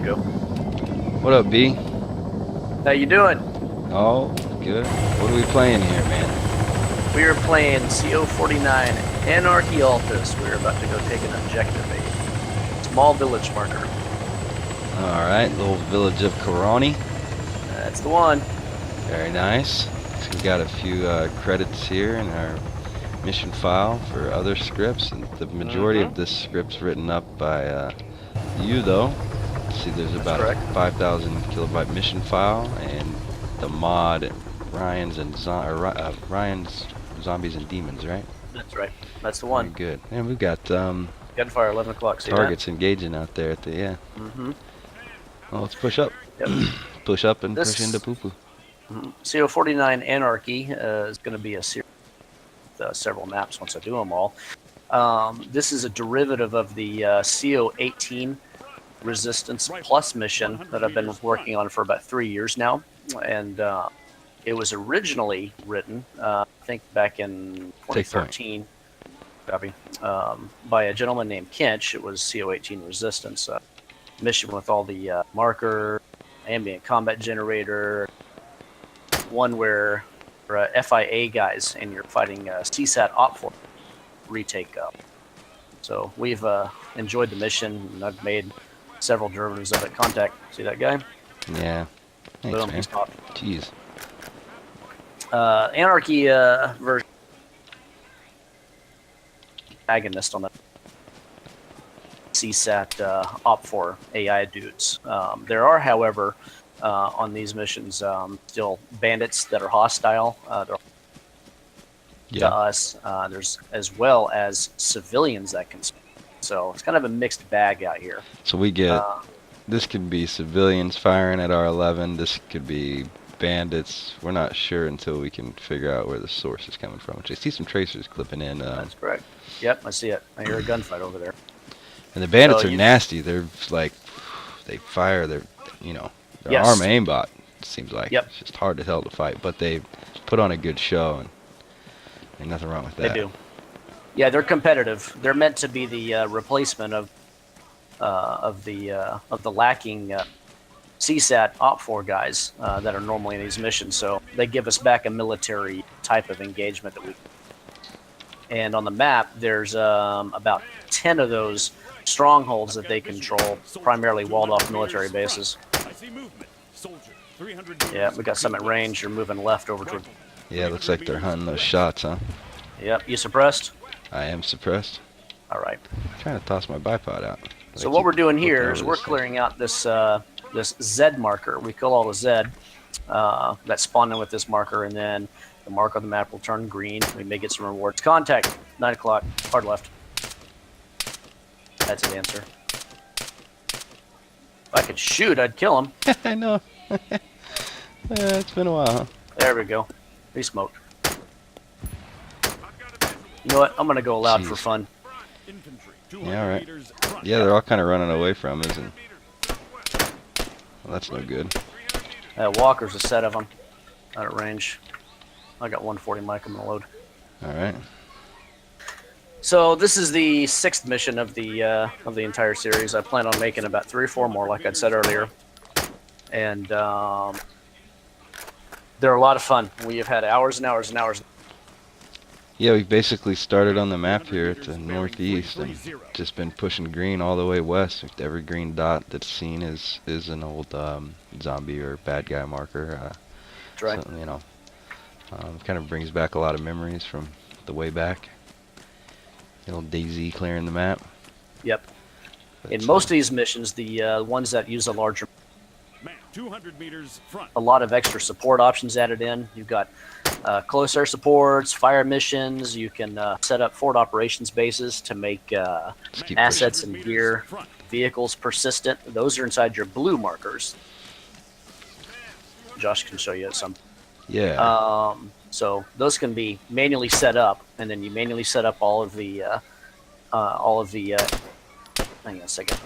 go. What up, B? How you doing? Oh, good. What are we playing here, man? We are playing CO49 Anarchy Altus. We're about to go take an objective, a small village marker. Alright, little village of Karani. That's the one. Very nice. So we got a few credits here in our mission file for other scripts, and the majority of this script's written up by you, though. See, there's about a 5,000 kilobyte mission file, and the mod Ryan's Zombies and Demons, right? That's right. That's the one. Very good. And we've got Gunfire 11 o'clock. See targets that? engaging out there at the Well, let's push up. Yep. Push up and push into poo-poo. CO49 Anarchy is going to be a series with several maps once I do them all. This is a derivative of the CO18 Resistance Plus mission that I've been working on for about 3 years now. And it was originally written, I think back in 2013, copy, by a gentleman named Kinch. It was CO18 Resistance mission with all the marker, ambient combat generator, one where FIA guys and you're fighting CSAT OPFOR retake up. So we've enjoyed the mission, and I've made several derivatives of it. Contact, see that guy? Yeah. Thanks, Boom, man. he's popped. Jeez. Anarchy version agonist on the CSAT OPFOR AI dudes. There are, however, on these missions still bandits that are hostile to us. There's as well as civilians that can speak. So it's kind of a mixed bag out here. So we get, this could be civilians firing at R11, this could be bandits. We're not sure until we can figure out where the source is coming from. Which I see some tracers clipping in. That's correct. Yep, I see it. I hear a gunfight over there. And the bandits are nasty. They're like, they fire their, their arm aimbot, it seems like. Yep. It's just hard to tell to fight, but they put on a good show, and ain't nothing wrong with that. They do. Yeah, they're competitive. They're meant to be the replacement of the lacking CSAT OPFOR guys that are normally in these missions. So they give us back a military type of engagement that we. And on the map, there's about 10 of those strongholds that they control, primarily walled-off military bases. Yeah, we got some at range. You're moving left over toward. Yeah, looks like they're hunting those shots, huh? Yep. You suppressed? I am suppressed. All right. I'm trying to toss my bipod out. So what we're doing here is we're clearing out this this Z marker. We kill all the Z that spawn in with this marker, and then the mark on the map will turn green. We may get some rewards. Contact, 9 o'clock, hard left. That's an answer. If I could shoot, I'd kill him. I know. It's been a while, huh? There we go. He smoked. You know what? I'm going to go loud for fun. Yeah, all right. Yeah, they're all kind of running away from us, and well, that's no good. Walker's a set of them out at range. I got 140 mic. I'm going to load. All right. So this is the 6th mission of the entire series. I plan on making about 3 or 4 more, like I said earlier, and they're a lot of fun. We have had hours and hours and hours. Yeah, we basically started on the map here at the northeast and just been pushing green all the way west. Every green dot that's seen is an old zombie or bad guy marker. That's right. So, kind of brings back a lot of memories from the way back. The old DayZ clearing the map. Yep. In most of these missions, the ones that use a larger, 200 meters front. A lot of extra support options added in. You've got close air supports, fire missions. You can set up forward operations bases to make assets and gear, vehicles persistent. Those are inside your blue markers. Josh can show you some. Yeah. So those can be manually set up, and then you manually set up all of the hang on a second.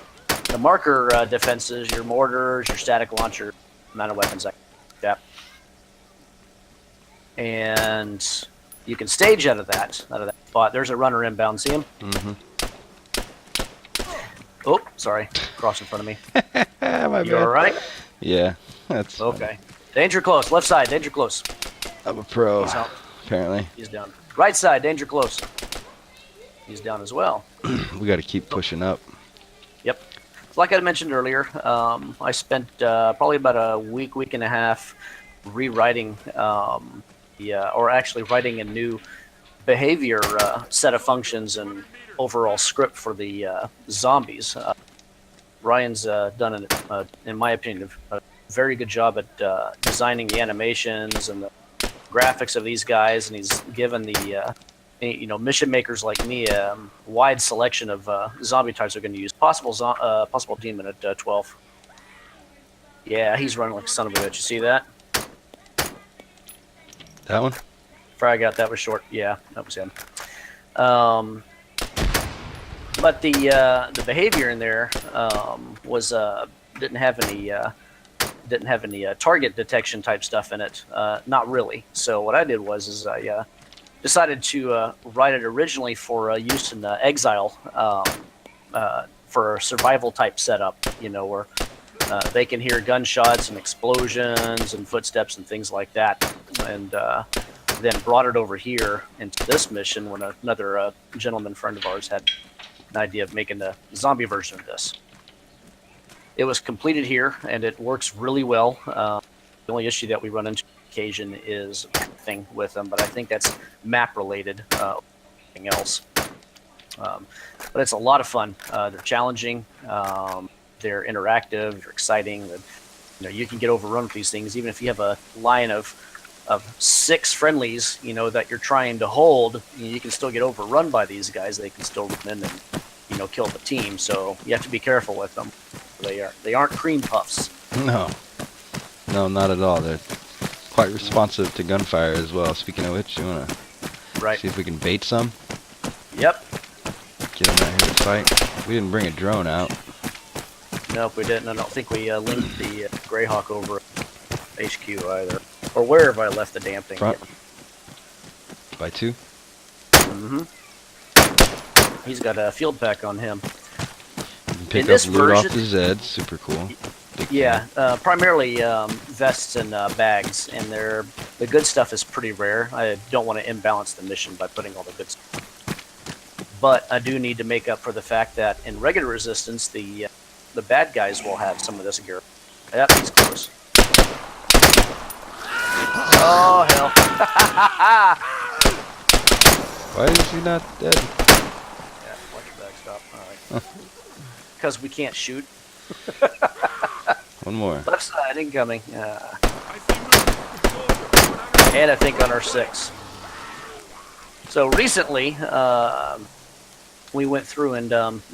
The marker defenses, your mortars, your static launcher, amount of weapons like that. And you can stage out of that spot. There's a runner inbound. See him? Mm-hmm. Oh, sorry. Cross in front of me. my You all bad. right? Yeah, that's fine. Okay. Danger close. Left side, danger close. I'm a pro, He's out. apparently. He's down. Right side, danger close. He's down as well. We got to keep pushing up. Yep. Like I mentioned earlier, I spent probably about a week and a half rewriting, or actually writing a new behavior set of functions and overall script for the zombies. Ryan's done, in my opinion, a very good job at designing the animations and the graphics of these guys, and he's given the mission makers like me a wide selection of zombie types they're going to use. Possible demon at 12. Yeah, he's running like a son of a bitch. You see that? That one? Frag out. That was short. Yeah, that was him. But the behavior in there was didn't have any target detection type stuff in it. Not really. So what I did was I decided to write it originally for use in Exile for a survival type setup. Where they can hear gunshots and explosions and footsteps and things like that, and then brought it over here into this mission when another gentleman friend of ours had an idea of making a zombie version of this. It was completed here, and it works really well. The only issue that we run into on occasion is thing with them, but I think that's map related. Anything else, but it's a lot of fun. They're challenging. They're interactive. They're exciting. You can get overrun with these things, even if you have a line of 6 friendlies, that you're trying to hold. You can still get overrun by these guys. They can still run in and kill the team. So you have to be careful with them. They aren't cream puffs. No, not at all. They're quite responsive to gunfire as well. Speaking of which, you want to see if we can bait some? Yep. Get them out here to fight. We didn't bring a drone out. Nope, we didn't. I don't think we linked the Greyhawk over HQ either. Or wherever I left the damn thing. Front. By 2? Mm-hmm. He's got a field pack on him. You can pick In this up loot off version- the Zed. Super cool. Big Yeah, primarily vests and bags, and the good stuff is pretty rare. I don't want to imbalance the mission by putting all the good stuff. But I do need to make up for the fact that in regular resistance, the bad guys will have some of this gear. Yep, he's close. Oh, hell. Why is he not dead? Yeah, watch your back stop. All right. Because we can't shoot. One more. Left side incoming. And I think on our 6. So recently, we went through and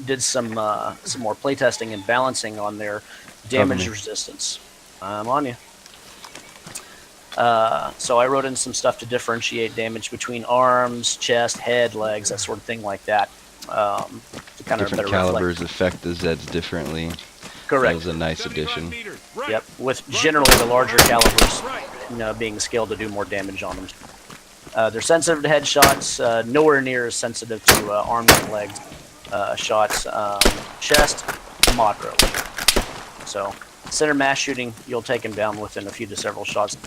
did some more playtesting and balancing on their damage resistance. I'm on you. So I wrote in some stuff to differentiate damage between arms, chest, head, legs, that sort of thing like that. To kind of Different better calibers reflect. affect the Zeds differently. Correct. That was a nice addition. Yep. With generally the larger calibers, being scaled to do more damage on them. They're sensitive to headshots. Nowhere near as sensitive to arms and legs shots. Chest, moderately. So center mass shooting, you'll take him down within a few to several shots.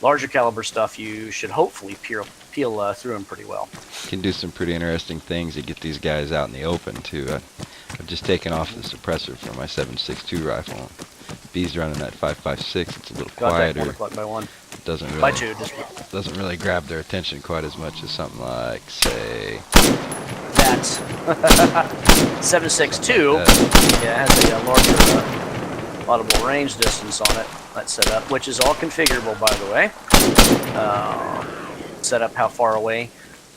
Larger caliber stuff, you should hopefully peel through them pretty well. Can do some pretty interesting things to get these guys out in the open too. I've just taken off the suppressor for my 7.62 rifle. B's running that 5.56. It's a little Contact quieter. 1 o'clock by 1. Doesn't By really 2, just doesn't really grab their attention quite as much as something like, say, that. 7.62. Yeah, it has a larger audible range distance on it. That's set up, which is all configurable, by the way. Set up how far away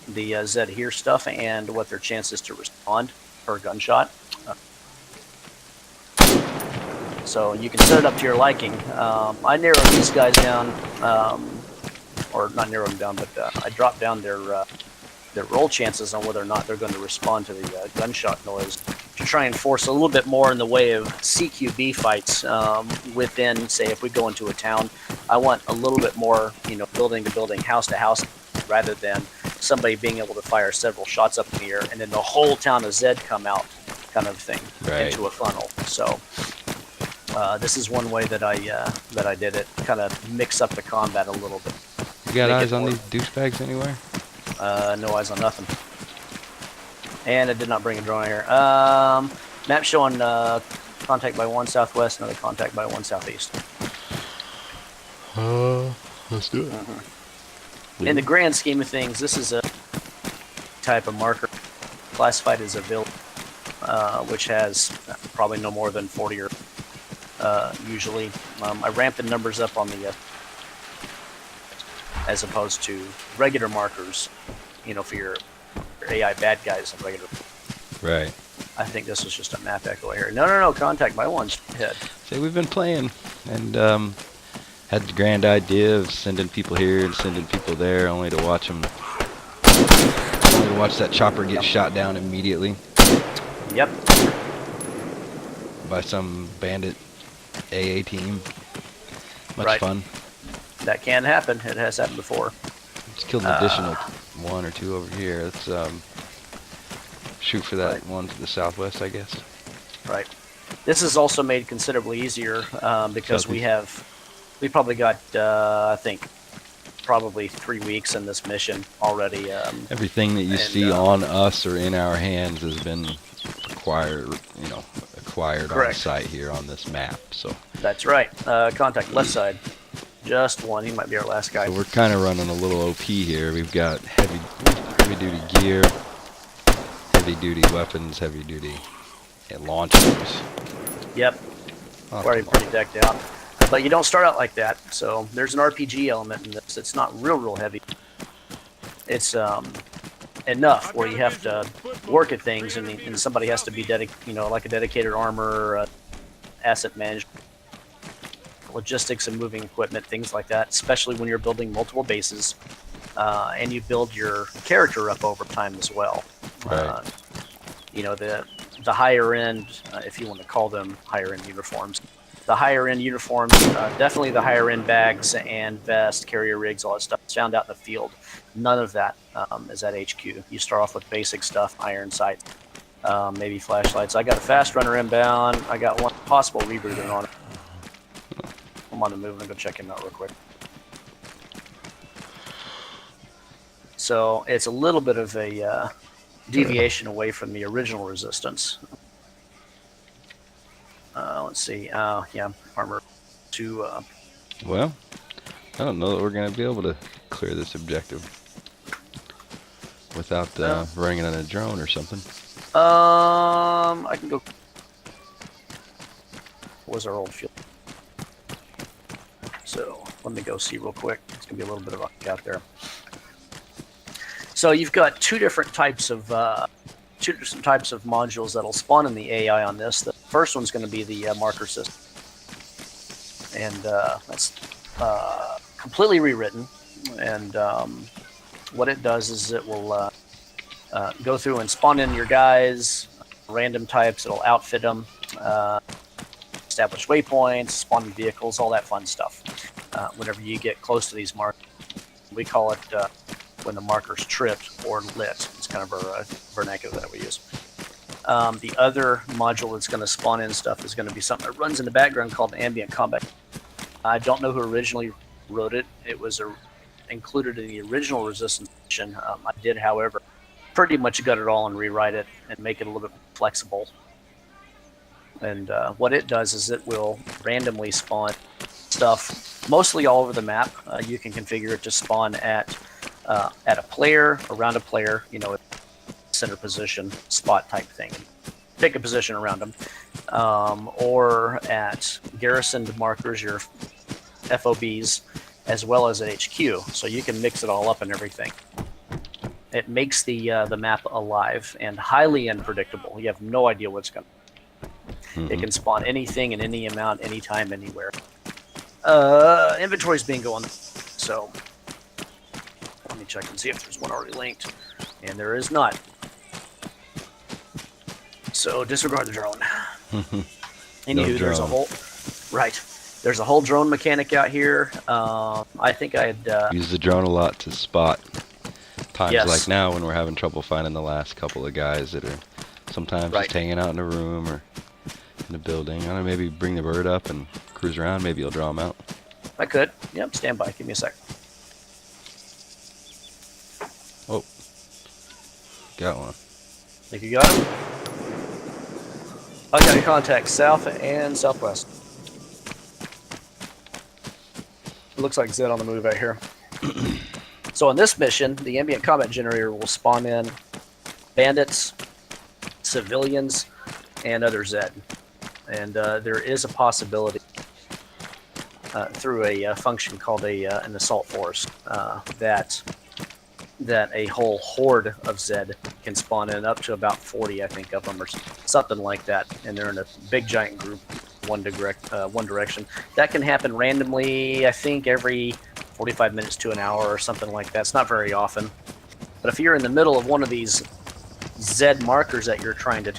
the Zed hears stuff and what their chances to respond per gunshot. So you can set it up to your liking. I narrowed these guys down, or not narrowed them down, but I dropped down their roll chances on whether or not they're going to respond to the gunshot noise to try and force a little bit more in the way of CQB fights within, say, if we go into a town. I want a little bit more, building to building, house to house, rather than somebody being able to fire several shots up in the air and then the whole town of Zed come out kind of thing Right. into a funnel. So this is one way that I did it, kind of mix up the combat a little bit. You got Make it eyes on more- these douchebags anywhere? No eyes on nothing. And it did not bring a drone here. Map showing contact by 1 southwest, another contact by 1 southeast. Let's do it. In the grand scheme of things, this is a type of marker classified as a village, which has probably no more than 40 or usually. I ramped the numbers up on the as opposed to regular markers, for your AI bad guys and regular. Right. I think this was just a map echo here. No, contact by 1 head. Say we've been playing and had the grand idea of sending people here and sending people there, only to watch that chopper get shot down immediately Yep. by some bandit AA team. Much Right. fun. That can happen. It has happened before. Just killed an additional 1 or 2 over here. Let's shoot for that Right. one to the southwest, I guess. Right. This is also made considerably easier because we probably got I think probably 3 weeks in this mission already. Everything that you and, see on us or in our hands has been acquired on Correct. site here on this map. So That's right. Contact left side. Just 1. He might be our last guy. we're kind of running a little OP here. We've got heavy duty gear, heavy duty weapons, heavy duty launchers. Yep. Oh, Already come on. pretty decked out. But you don't start out like that. So there's an RPG element in this. It's not real heavy. It's enough where you have to work at things, and somebody has to be like a dedicated armor, asset management, logistics and moving equipment, things like that, especially when you're building multiple bases, and you build your character up over time as well. Right. The higher end, if you want to call them higher end uniforms, the higher end uniforms, definitely the higher end bags and vest, carrier rigs, all that stuff is found out in the field. None of that is at HQ. You start off with basic stuff, iron sights, maybe flashlights. I got a fast runner inbound. I got one possible rebooter on it. I'm on the move. I'm gonna go check him out real quick. So it's a little bit of a deviation away from the original resistance. Let's see. Yeah, armor 2. Well, I don't know that we're going to be able to clear this objective without running it on a drone or something. I can go. What was our old field? So let me go see real quick. It's gonna be a little bit of a out there. So you've got two different types of modules that'll spawn in the AI on this. The first one's going to be the marker system, and that's completely rewritten. And what it does is it will go through and spawn in your guys, random types. It'll outfit them, establish waypoints, spawn in vehicles, all that fun stuff. Whenever you get close to these markers, we call it when the marker's tripped or lit. It's kind of our vernacular that we use. The other module that's going to spawn in stuff is going to be something that runs in the background called ambient combat. I don't know who originally wrote it. It was included in the original Resistance mission. I did, however, pretty much gut it all and rewrite it and make it a little bit flexible. And what it does is it will randomly spawn stuff mostly all over the map. You can configure it to spawn at a player, around a player, center position, spot type thing. Pick a position around them. Or at garrisoned markers, your FOBs, as well as at HQ. So you can mix it all up and everything. It makes the map alive and highly unpredictable. You have no idea what's going to. It can spawn anything in any amount, anytime, anywhere. Inventory's bingo on, so let me check and see if there's one already linked, and there is not. So disregard the drone. Anywho, there's a whole There's a whole drone mechanic out here. I think I had Use the drone a lot to spot times Yes. like now when we're having trouble finding the last couple of guys that are Sometimes Right. just hanging out in a room or in a building. I don't know, maybe bring the bird up and cruise around. Maybe you'll draw them out. I could. Yep, stand by. Give me a sec. Oh, got one. Think you got him? I got a contact south and southwest. It looks like Zed on the move right here. So on this mission, the ambient combat generator will spawn in bandits, civilians, and other Zed. And there is a possibility through a function called an assault force that a whole horde of Zed can spawn in, up to about 40, I think, of them, or something like that. And they're in a big giant group, one direction. That can happen randomly, I think, every 45 minutes to an hour or something like that. It's not very often. But if you're in the middle of one of these Zed markers that you're trying to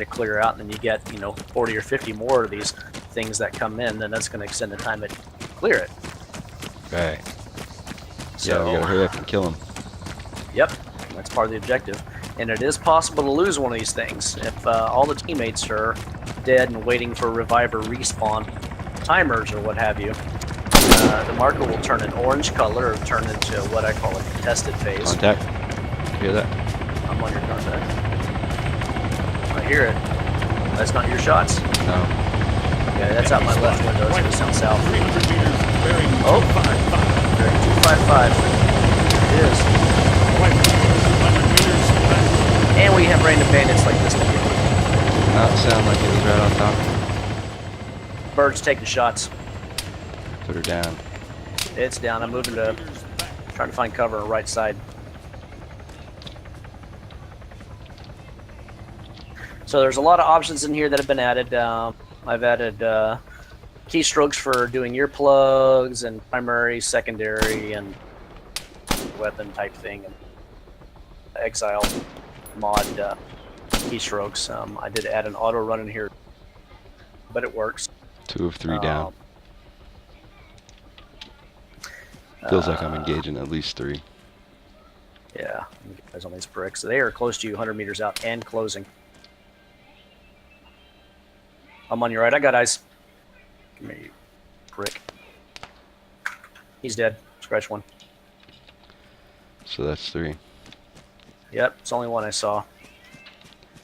clear out, and then you get, 40 or 50 more of these things that come in, then that's going to extend the time it clear it. Right. So, Yeah, we gotta hurry up and kill him. Yep, that's part of the objective. And it is possible to lose one of these things if all the teammates are dead and waiting for revive or respawn timers or what have you. The marker will turn an orange color or turn into what I call a contested phase. Contact. Hear that? I'm on your contact. I hear it. That's not your shots. No. Okay, that's out my left window. It's going to sound south. 300 meters, bearing Oh. 255. Bearing 255. It is. Right, 200 meters left. And we have random bandits like this to deal with. Not sound like it was right on top. Bird's taking shots. Put her down. It's down. I'm moving to Meters back. trying to find cover on the right side. So there's a lot of options in here that have been added. I've added keystrokes for doing earplugs and primary, secondary, and weapon type thing. And exile mod keystrokes. I did add an auto run in here, but it works. 2 of 3 down. Feels like I'm engaging at least 3. Yeah, let me get eyes on these bricks. They are close to you, 100 meters out and closing. I'm on your right. I got eyes. Give me, prick. He's dead. Scratch one. So that's 3. Yep, it's only one I saw.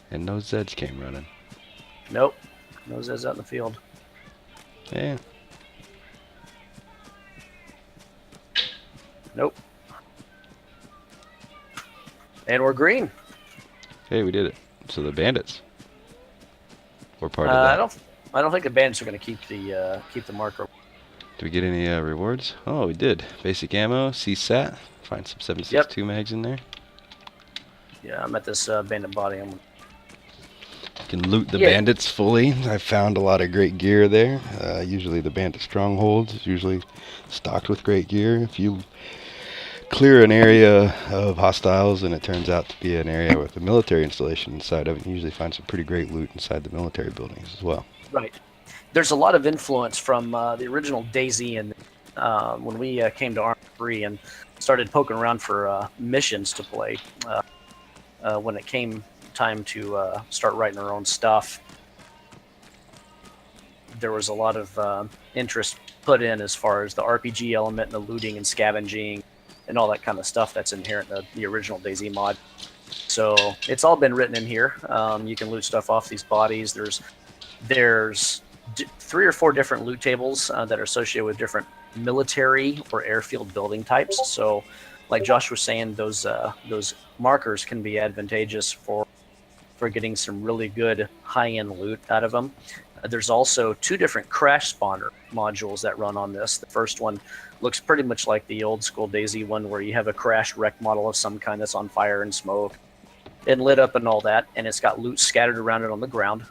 And no Zeds came running. Nope. No Zeds out in the field. Yeah. Nope. And we're green. Hey, we did it. So the bandits were part of that. I don't think the bandits are going to keep the marker. Did we get any rewards? Oh, we did. Basic ammo, CSAT. Find some 7.62 mags in there. Yeah, I'm at this bandit body. You can loot the bandits fully. I found a lot of great gear there. Usually the bandit stronghold is usually stocked with great gear. If you clear an area of hostiles and it turns out to be an area with a military installation inside of it, you usually find some pretty great loot inside the military buildings as well. Right. There's a lot of influence from the original DayZ, and when we came to Arma 3 and started poking around for missions to play, when it came time to start writing our own stuff, there was a lot of interest put in as far as the RPG element and the looting and scavenging and all that kind of stuff that's inherent in the original DayZ mod. So it's all been written in here. You can loot stuff off these bodies. There's 3 or 4 different loot tables that are associated with different military or airfield building types. So, like Josh was saying, those markers can be advantageous for getting some really good high-end loot out of them. There's also 2 different crash spawner modules that run on this. The first one looks pretty much like the old school DayZ one, where you have a crash wreck model of some kind that's on fire and smoke and lit up and all that, and it's got loot scattered around it on the ground.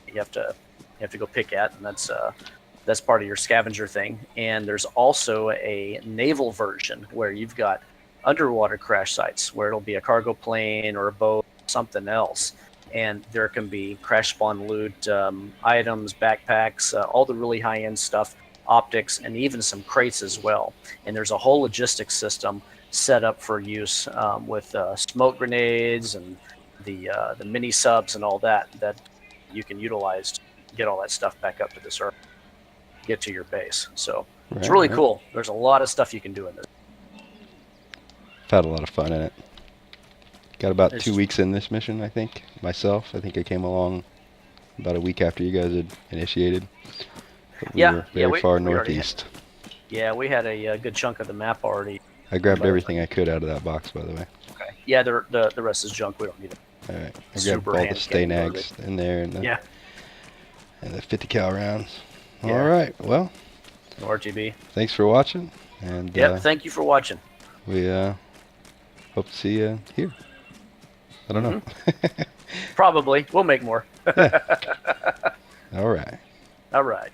You have to go pick at, and that's part of your scavenger thing. And there's also a naval version where you've got underwater crash sites where it'll be a cargo plane or a boat, something else, and there can be crash spawn loot, items, backpacks, all the really high-end stuff, optics, and even some crates as well. And there's a whole logistics system set up for use with smoke grenades and the mini subs and all that you can utilize to get all that stuff back up to the server, get to your base. So it's Right, really right. cool. There's a lot of stuff you can do in this. I've had a lot of fun in it. Got about It's- 2 weeks in this mission, I think, myself. I think I came along about a week after you guys had initiated. But we Yeah, were yeah, very we- far we already northeast. Yeah, we had a, good chunk of the map already. I grabbed But- everything I could out of that box, by the way. Okay. Yeah, the rest is junk. We don't need it. All right. I grabbed Super all the hand stay cannon nags in there and the, Yeah, and the 50 cal rounds. Yeah. All right. Well, no RGB. thanks for watching. And Yep. Thank you for watching. we hope to see you here. I don't know. Probably. We'll make more. All right. All right.